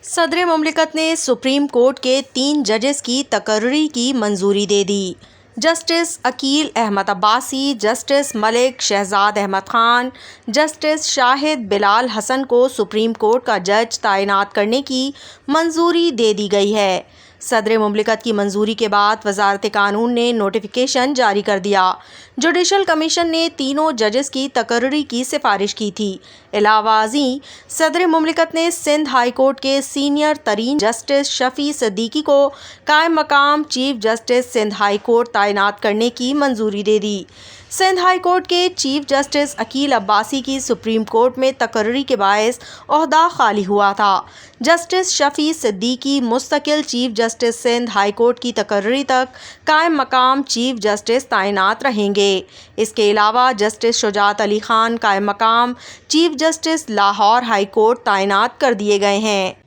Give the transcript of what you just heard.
सदर मुमलिकत ने सुप्रीम कोर्ट के 3 जजेस की तकर्री की मंजूरी दे दी। Justice Aqeel Ahmed Abbasi, justice Malik Shahzad Ahmed Khan, justice Shahid Bilal Hassan को सुप्रीम कोर्ट का जज तैनात करने की मंजूरी दे दी गई है। सदर मुमलिकत की मंजूरी के बाद वजारत कानून ने नोटिफिकेशन जारी कर दिया। जुडिशल कमीशन ने तीनों जजेस की तकर्री की सिफारिश की थी। इलावाजी सदर मुमलिकत ने सिंध हाई कोर्ट के सीनियर तरीन जस्टिस शफी सिद्दीकी को कायम मकाम chief justice Sindh high court तैनात करने की मंजूरी दे दी। सिंध हाई कोर्ट के चीफ जस्टिस अकील अब्बासी की सुप्रीम कोर्ट में तकर्री के बायस ओहदा खाली हुआ था। जस्टिस शफी सिद्दीकी मुस्तकिल chief justice Sindh high court की तकर्री तक कायम मकाम चीफ जस्टिस तैनात रहेंगे। इसके अलावा जस्टिस शुजात अली खान कायम मकाम chief justice Lahore high court तैनात कर दिए गए हैं।